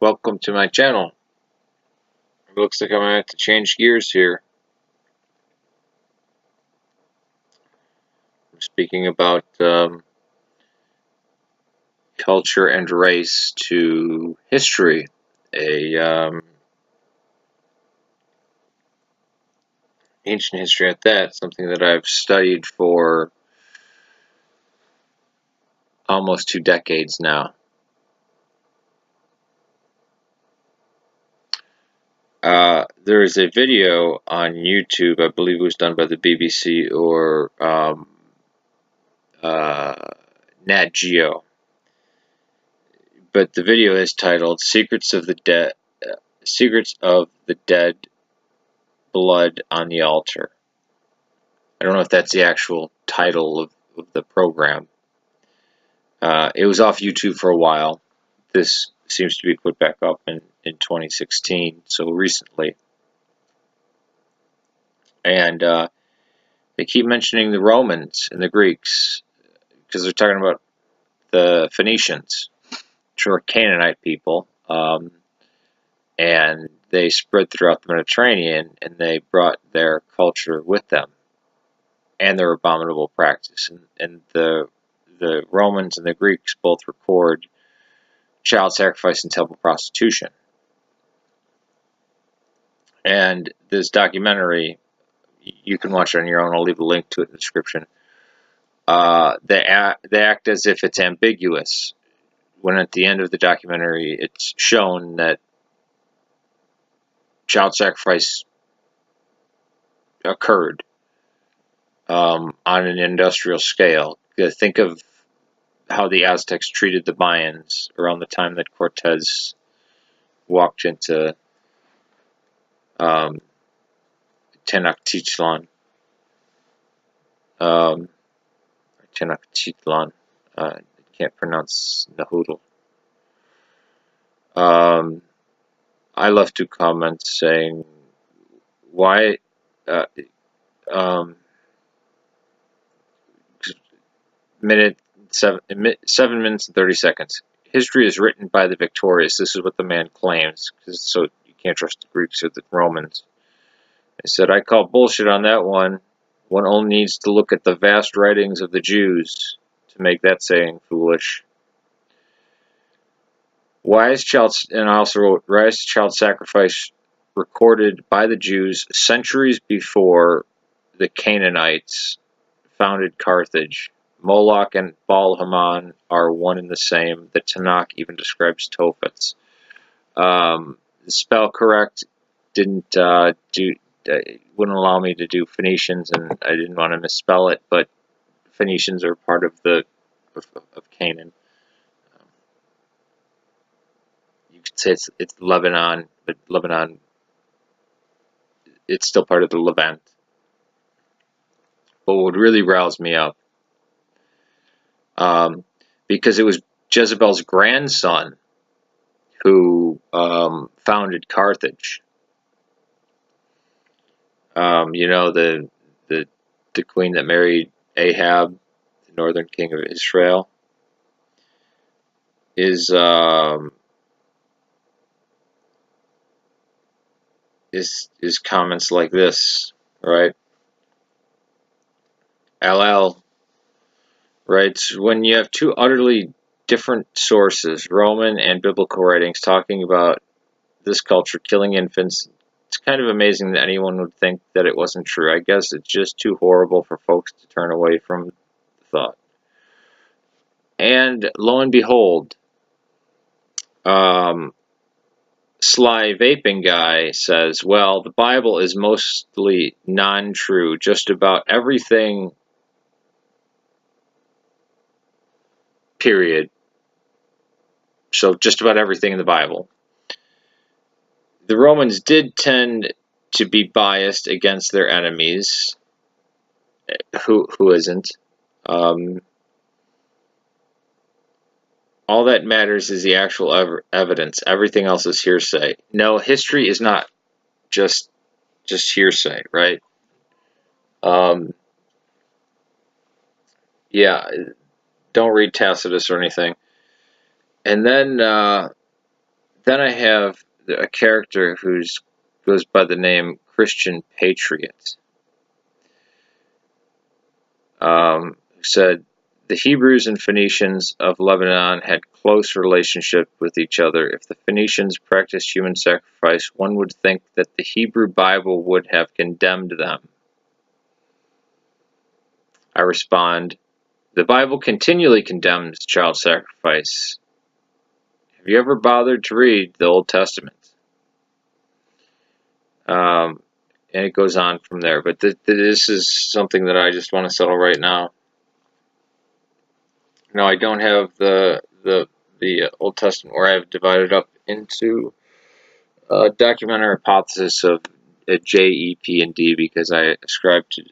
Welcome to my channel. It looks like I'm going to have to change gears here. I'm speaking about culture and race to history. Ancient history at that, something that I've studied for almost 2 decades now. There is a video on YouTube, I believe it was done by the BBC or Nat Geo, but the video is titled "Secrets of the Dead Blood on the Altar." I don't know if that's the actual title of the program. It was off YouTube for a while. This seems to be put back up in 2016, so recently. And they keep mentioning the Romans and the Greeks because they're talking about the Phoenicians, which were Canaanite people, and they spread throughout the Mediterranean, and they brought their culture with them and their abominable practice. And the Romans and the Greeks both record child sacrifice and temple prostitution. And this documentary, you can watch it on your own. I'll leave a link to it in the description. They act as if it's ambiguous, when at the end of the documentary it's shown that child sacrifice occurred on an industrial scale. Think of how the Aztecs treated the Mayans around the time that Cortez walked into Tenochtitlan. Tenochtitlan. I can't pronounce Nahuatl. I left 2 comments saying why. Minute 7 minutes and 30 seconds. History is written by the victorious. This is what the man claims. So you can't trust the Greeks or the Romans. I said, I call bullshit on that one. One only needs to look at the vast writings of the Jews to make that saying foolish. Why is child sacrifice recorded by the Jews centuries before the Canaanites founded Carthage? Moloch and Baal-Haman are one and the same. The Tanakh even describes Tophets. The spell correct wouldn't allow me to do Phoenicians, and I didn't want to misspell it, but Phoenicians are part of Canaan. You could say it's Lebanon, but Lebanon, it's still part of the Levant. But what would really rouse me up, because it was Jezebel's grandson who founded Carthage. You know, the queen that married Ahab, the northern king of Israel, is comments like this, right? LL writes, when you have 2 utterly different sources, Roman and biblical writings, talking about this culture killing infants, it's kind of amazing that anyone would think that it wasn't true. I guess it's just too horrible for folks to turn away from the thought. And lo and behold, Sly Vaping Guy says, well, the Bible is mostly non-true. Just about everything, period. So just about everything in the Bible. The Romans did tend to be biased against their enemies. Who isn't? All that matters is the actual evidence. Everything else is hearsay. No, history is not just hearsay, right? Yeah, don't read Tacitus or anything. And then Then I have a character who goes by the name Christian Patriot. Who said, the Hebrews and Phoenicians of Lebanon had close relationship with each other. If the Phoenicians practiced human sacrifice, one would think that the Hebrew Bible would have condemned them. I respond, the Bible continually condemns child sacrifice. Have you ever bothered to read the Old Testament? And it goes on from there. But this is something that I just want to settle right now. No, I don't have the Old Testament where I have divided up into documentary hypothesis of J, E, P, and D, because I ascribe to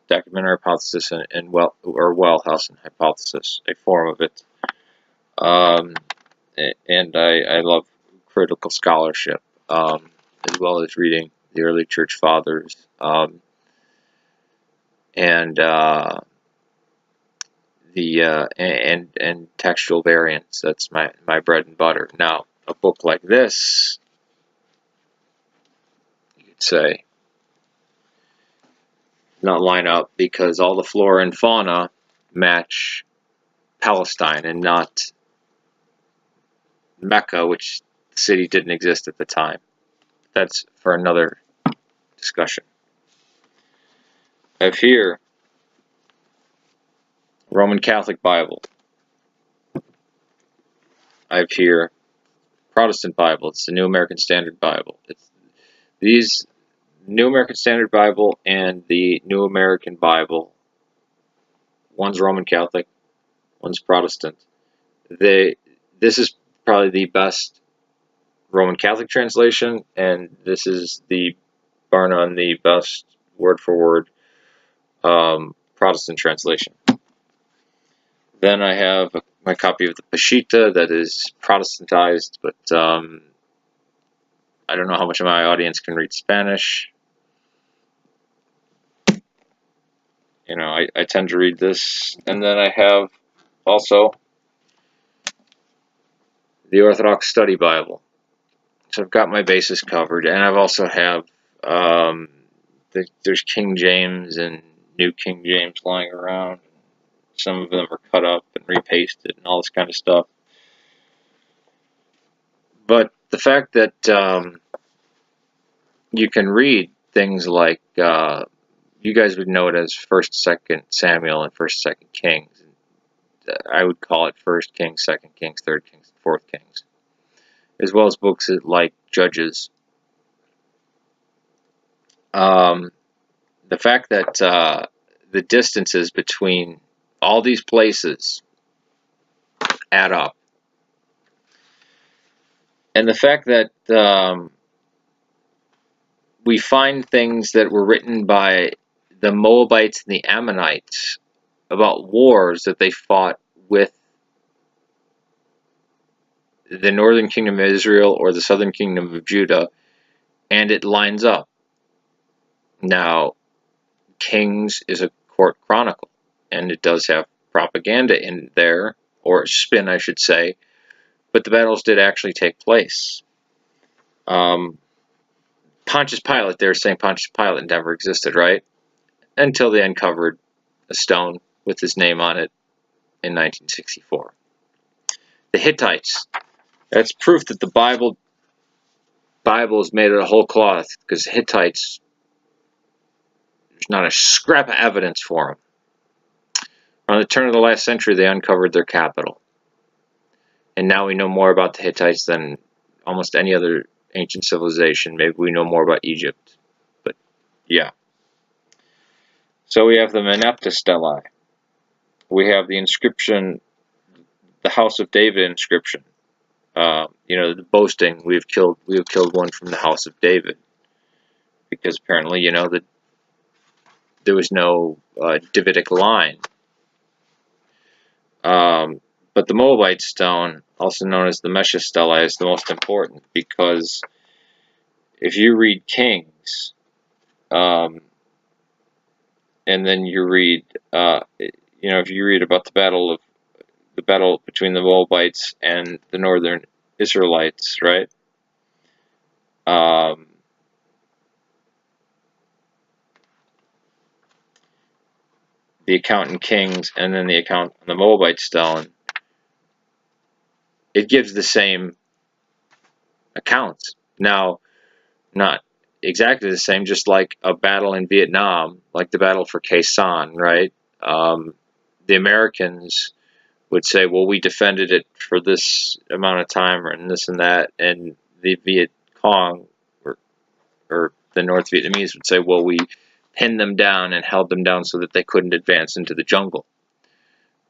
documentary hypothesis and Wellhausen hypothesis, a form of it. And I love critical scholarship, as well as reading the early church fathers, and textual variants. That's my bread and butter. Now, a book like this, you could say, not line up because all the flora and fauna match Palestine and not Mecca, which the city didn't exist at the time. That's for another discussion. I have here Roman Catholic Bible. I have here Protestant Bible. It's the New American Standard Bible. These New American Standard Bible and the New American Bible. One's Roman Catholic, one's Protestant. This is probably the best Roman Catholic translation, and this is bar none the best word for word Protestant translation. Then I have my copy of the Peshitta that is Protestantized, but I don't know how much of my audience can read Spanish. You know, I tend to read this. And then I have also the Orthodox Study Bible. So I've got my bases covered, and I've also have there's King James and New King James lying around. Some of them are cut up and repasted and all this kind of stuff. But the fact that you can read things like you guys would know it as 1st, 2nd Samuel and 1st, 2nd Kings. I would call it 1st Kings, 2nd Kings, 3rd Kings, 4th Kings, as well as books like Judges. The fact that the distances between all these places add up, and the fact that we find things that were written by the Moabites and the Ammonites about wars that they fought with the northern kingdom of Israel or the southern kingdom of Judah, and it lines up. Now, Kings is a court chronicle, and it does have propaganda in there, or spin, I should say, but the battles did actually take place. Pontius Pilate, they're saying Pontius Pilate never existed, right? Until they uncovered a stone with his name on it in 1964. The Hittites, that's proof that the Bible is made out of whole cloth, because Hittites, there's not a scrap of evidence for them. Around the turn of the last century, they uncovered their capital. And now we know more about the Hittites than almost any other ancient civilization. Maybe we know more about Egypt. But, yeah. So we have the Meneptah stelae. We have the inscription, the House of David inscription. The boasting, we have killed one from the House of David. Because apparently, that there was no Davidic line. But the Moabite stone, also known as the Mesha stela, is the most important, because if you read Kings, and then you read, if you read about the battle between the Moabites and the northern Israelites, right? um, the account in Kings and then the account on the Moabite stone, it gives the same accounts. Now, not exactly the same, just like a battle in Vietnam, like the battle for Khe Sanh, right? The Americans would say, well, we defended it for this amount of time and this and that, and the Viet Cong or the North Vietnamese would say, well, we pinned them down and held them down so that they couldn't advance into the jungle,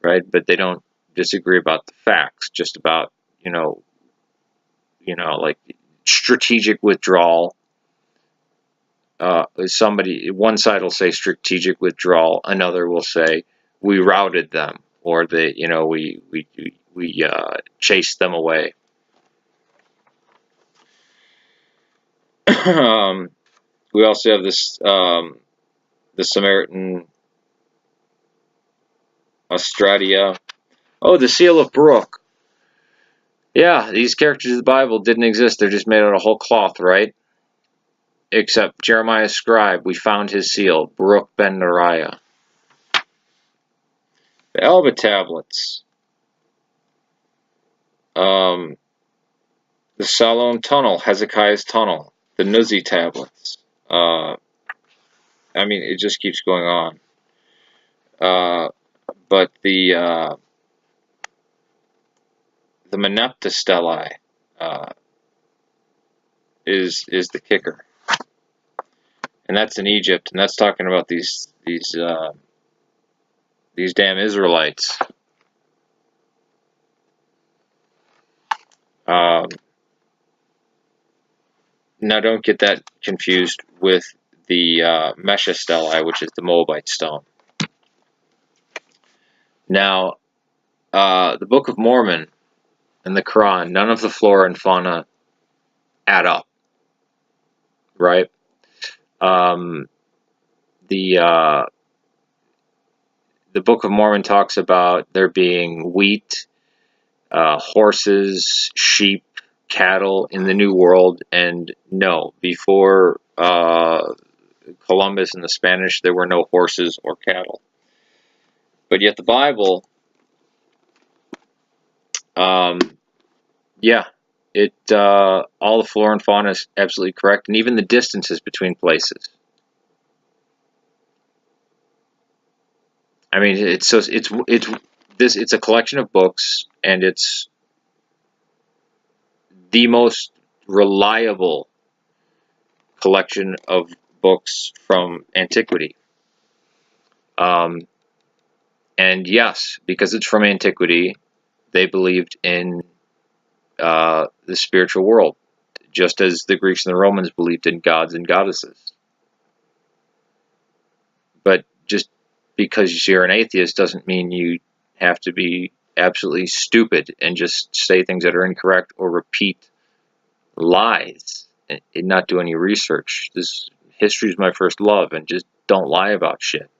right? But they don't disagree about the facts, just about, like strategic withdrawal. One side will say strategic withdrawal, another will say we routed them, or we chased them away. We also have this the Samaritan Australia. Oh, the seal of Baruch. Yeah, these characters of the Bible didn't exist. They're just made out of whole cloth, right? Except Jeremiah's scribe, we found his seal, Baruch ben Neriah. The Alba tablets. The Siloam tunnel, Hezekiah's tunnel. The Nuzi tablets. I mean, it just keeps going on. But the Meneptah stelae is the kicker, and that's in Egypt, and that's talking about these damn Israelites. Now, don't get that confused with the Mesha stelae, which is the Moabite stone. Now, the Book of Mormon and the Quran, none of the flora and fauna add up, right? The Book of Mormon talks about there being wheat, horses, sheep, cattle in the New World, and no, before Columbus and the Spanish, there were no horses or cattle. But yet the Bible, yeah, all the flora and fauna is absolutely correct, and even the distances between places. I mean, it's a collection of books, and it's the most reliable collection of books from antiquity. And yes, because it's from antiquity, they believed in the spiritual world, just as the Greeks and the Romans believed in gods and goddesses. But just because you're an atheist doesn't mean you have to be absolutely stupid and just say things that are incorrect or repeat lies and not do any research. History is my first love, and just don't lie about shit.